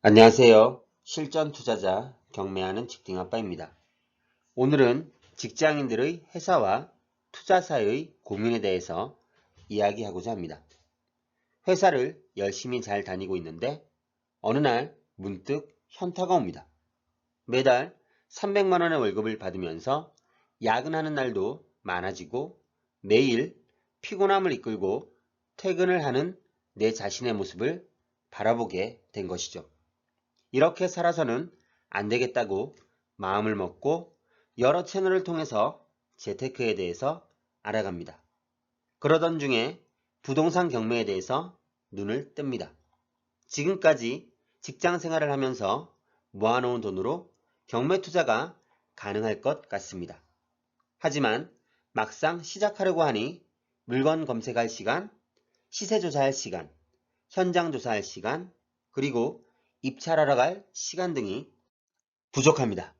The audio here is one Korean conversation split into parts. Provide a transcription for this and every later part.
안녕하세요. 실전 투자자 경매하는 직딩 아빠입니다. 오늘은 직장인들의 회사와 투자사의 고민에 대해서 이야기하고자 합니다. 회사를 열심히 잘 다니고 있는데 어느 날 문득 현타가 옵니다. 매달 300만 원의 월급을 받으면서 야근하는 날도 많아지고 매일 피곤함을 이끌고 퇴근을 하는 내 자신의 모습을 바라보게 된 것이죠. 이렇게 살아서는 안 되겠다고 마음을 먹고 여러 채널을 통해서 재테크에 대해서 알아갑니다. 그러던 중에 부동산 경매에 대해서 눈을 뜹니다. 지금까지 직장 생활을 하면서 모아놓은 돈으로 경매 투자가 가능할 것 같습니다. 하지만 막상 시작하려고 하니 물건 검색할 시간, 시세 조사할 시간, 현장 조사할 시간, 그리고 입찰하러 갈 시간 등이 부족합니다.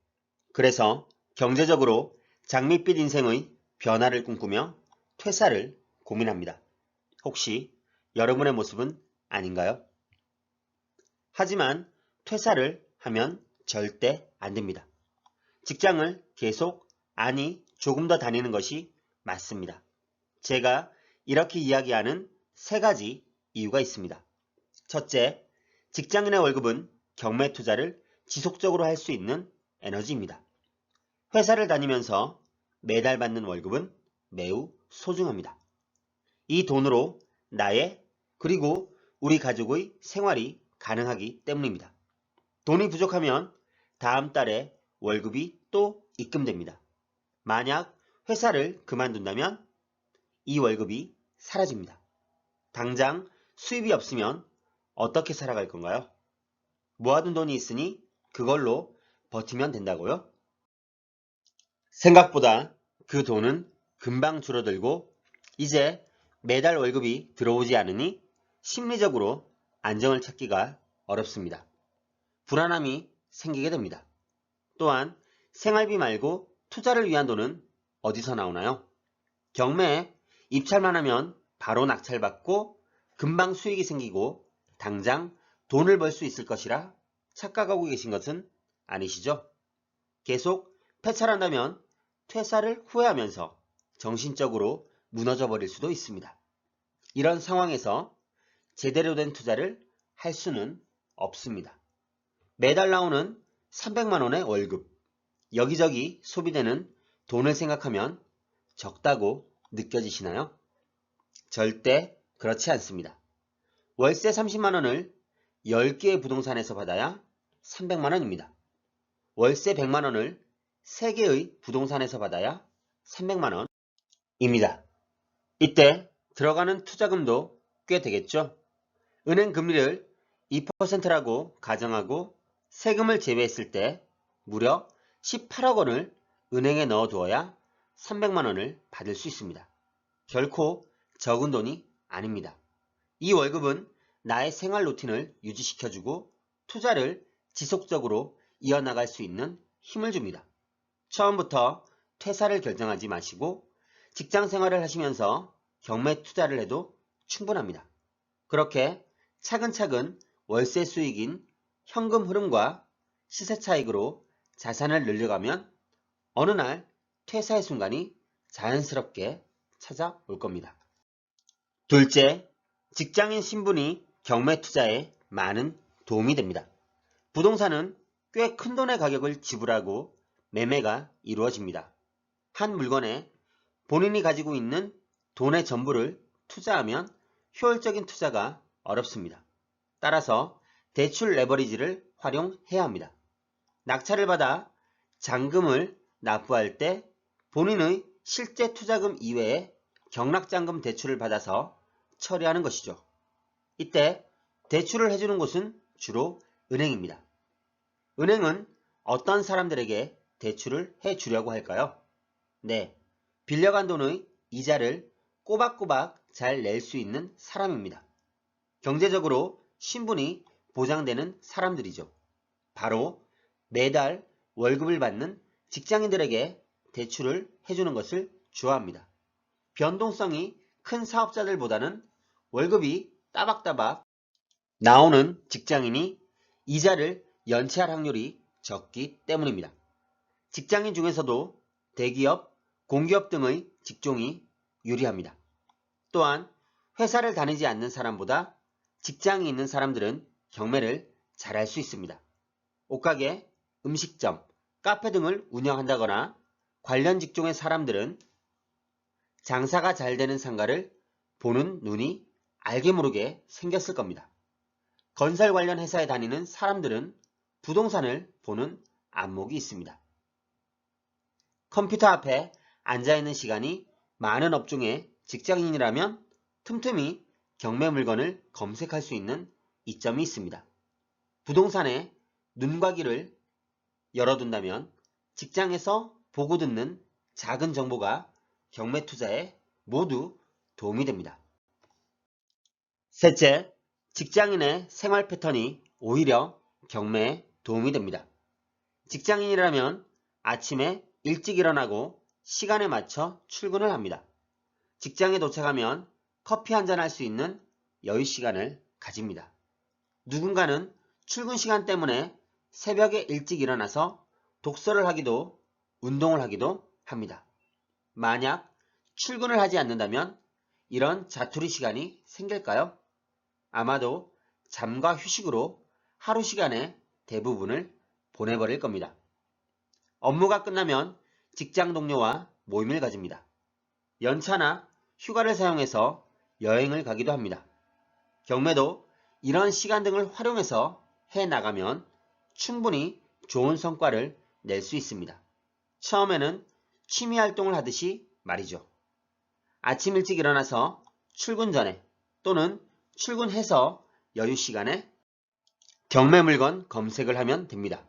그래서 경제적으로 장밋빛 인생의 변화를 꿈꾸며 퇴사를 고민합니다. 혹시 여러분의 모습은 아닌가요? 하지만 퇴사를 하면 절대 안 됩니다. 직장을 계속 아니 조금 더 다니는 것이 맞습니다. 제가 이렇게 이야기하는 세 가지 이유가 있습니다. 첫째, 직장인의 월급은 경매 투자를 지속적으로 할 수 있는 에너지입니다. 회사를 다니면서 매달 받는 월급은 매우 소중합니다. 이 돈으로 나의 그리고 우리 가족의 생활이 가능하기 때문입니다. 돈이 부족하면 다음 달에 월급이 또 입금됩니다. 만약 회사를 그만둔다면 이 월급이 사라집니다. 당장 수입이 없으면 어떻게 살아갈 건가요? 모아둔 돈이 있으니 그걸로 버티면 된다고요? 생각보다 그 돈은 금방 줄어들고 이제 매달 월급이 들어오지 않으니 심리적으로 안정을 찾기가 어렵습니다. 불안함이 생기게 됩니다. 또한 생활비 말고 투자를 위한 돈은 어디서 나오나요? 경매에 입찰만 하면 바로 낙찰받고 금방 수익이 생기고 당장 돈을 벌 수 있을 것이라 착각하고 계신 것은 아니시죠? 계속 폐찰한다면 퇴사를 후회하면서 정신적으로 무너져 버릴 수도 있습니다. 이런 상황에서 제대로 된 투자를 할 수는 없습니다. 매달 나오는 300만 원의 월급, 여기저기 소비되는 돈을 생각하면 적다고 느껴지시나요? 절대 그렇지 않습니다. 월세 30만 원을 10개의 부동산에서 받아야 300만 원입니다. 월세 100만 원을 3개의 부동산에서 받아야 300만 원입니다. 이때 들어가는 투자금도 꽤 되겠죠? 은행 금리를 2%라고 가정하고 세금을 제외했을 때 무려 18억 원을 은행에 넣어두어야 300만 원을 받을 수 있습니다. 결코 적은 돈이 아닙니다. 이 월급은 나의 생활 루틴을 유지시켜주고 투자를 지속적으로 이어나갈 수 있는 힘을 줍니다. 처음부터 퇴사를 결정하지 마시고 직장 생활을 하시면서 경매 투자를 해도 충분합니다. 그렇게 차근차근 월세 수익인 현금 흐름과 시세 차익으로 자산을 늘려가면 어느 날 퇴사의 순간이 자연스럽게 찾아올 겁니다. 둘째, 직장인 신분이 경매 투자에 많은 도움이 됩니다. 부동산은 꽤 큰 돈의 가격을 지불하고 매매가 이루어집니다. 한 물건에 본인이 가지고 있는 돈의 전부를 투자하면 효율적인 투자가 어렵습니다. 따라서 대출 레버리지를 활용해야 합니다. 낙찰을 받아 잔금을 납부할 때 본인의 실제 투자금 이외에 경락잔금 대출을 받아서 처리하는 것이죠. 이때 대출을 해주는 곳은 주로 은행입니다. 은행은 어떤 사람들에게 대출을 해주려고 할까요? 네, 빌려간 돈의 이자를 꼬박꼬박 잘 낼 수 있는 사람입니다. 경제적으로 신분이 보장되는 사람들이죠. 바로 매달 월급을 받는 직장인들에게 대출을 해주는 것을 좋아합니다. 변동성이 큰 사업자들보다는 월급이 따박따박 나오는 직장인이 이자를 연체할 확률이 적기 때문입니다. 직장인 중에서도 대기업, 공기업 등의 직종이 유리합니다. 또한 회사를 다니지 않는 사람보다 직장이 있는 사람들은 경매를 잘할 수 있습니다. 옷가게, 음식점, 카페 등을 운영한다거나 관련 직종의 사람들은 장사가 잘 되는 상가를 보는 눈이 알게 모르게 생겼을 겁니다. 건설 관련 회사에 다니는 사람들은 부동산을 보는 안목이 있습니다. 컴퓨터 앞에 앉아있는 시간이 많은 업종의 직장인이라면 틈틈이 경매 물건을 검색할 수 있는 이점이 있습니다. 부동산에 눈과 귀를 열어둔다면 직장에서 보고 듣는 작은 정보가 경매 투자에 모두 도움이 됩니다. 셋째, 직장인의 생활 패턴이 오히려 경매에 도움이 됩니다. 직장인이라면 아침에 일찍 일어나고 시간에 맞춰 출근을 합니다. 직장에 도착하면 커피 한잔 할 수 있는 여유 시간을 가집니다. 누군가는 출근 시간 때문에 새벽에 일찍 일어나서 독서를 하기도 운동을 하기도 합니다. 만약 출근을 하지 않는다면 이런 자투리 시간이 생길까요? 아마도 잠과 휴식으로 하루 시간의 대부분을 보내버릴 겁니다. 업무가 끝나면 직장 동료와 모임을 가집니다. 연차나 휴가를 사용해서 여행을 가기도 합니다. 경매도 이런 시간 등을 활용해서 해나가면 충분히 좋은 성과를 낼 수 있습니다. 처음에는 취미 활동을 하듯이 말이죠. 아침 일찍 일어나서 출근 전에 또는 출근해서 여유 시간에 경매 물건 검색을 하면 됩니다.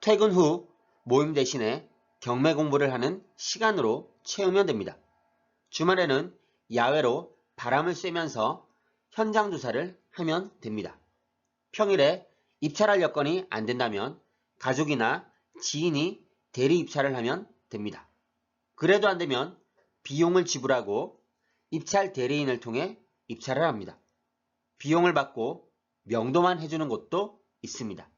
퇴근 후 모임 대신에 경매 공부를 하는 시간으로 채우면 됩니다. 주말에는 야외로 바람을 쐬면서 현장 조사를 하면 됩니다. 평일에 입찰할 여건이 안 된다면 가족이나 지인이 대리 입찰을 하면 됩니다. 그래도 안 되면 비용을 지불하고 입찰 대리인을 통해 입찰을 합니다. 비용을 받고 명도만 해주는 곳도 있습니다.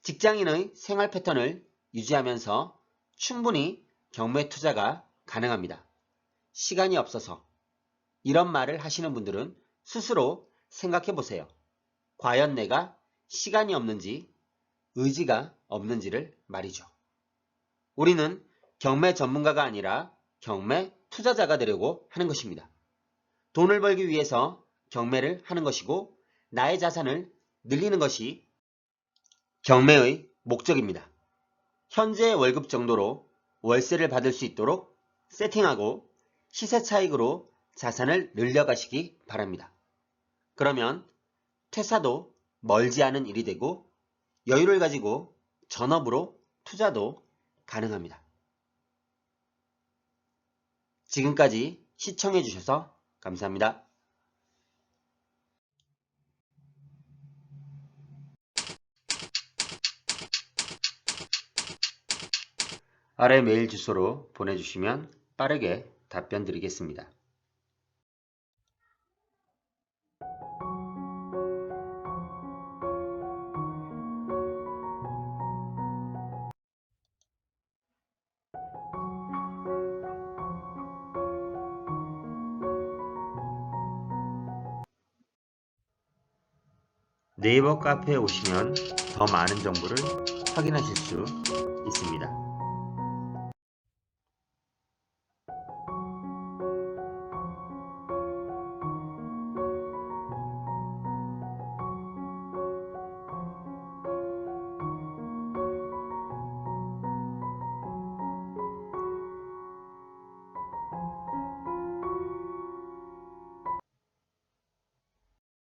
직장인의 생활 패턴을 유지하면서 충분히 경매 투자가 가능합니다. 시간이 없어서 이런 말을 하시는 분들은 스스로 생각해 보세요. 과연 내가 시간이 없는지 의지가 없는지를 말이죠. 우리는 경매 전문가가 아니라 경매 투자자가 되려고 하는 것입니다. 돈을 벌기 위해서 경매를 하는 것이고 나의 자산을 늘리는 것이 경매의 목적입니다. 현재 월급 정도로 월세를 받을 수 있도록 세팅하고 시세 차익으로 자산을 늘려가시기 바랍니다. 그러면 퇴사도 멀지 않은 일이 되고 여유를 가지고 전업으로 투자도 가능합니다. 지금까지 시청해 주셔서 감사합니다. 아래 메일 주소로 보내주시면 빠르게 답변 드리겠습니다. 네이버 카페에 오시면 더 많은 정보를 확인하실 수 있습니다.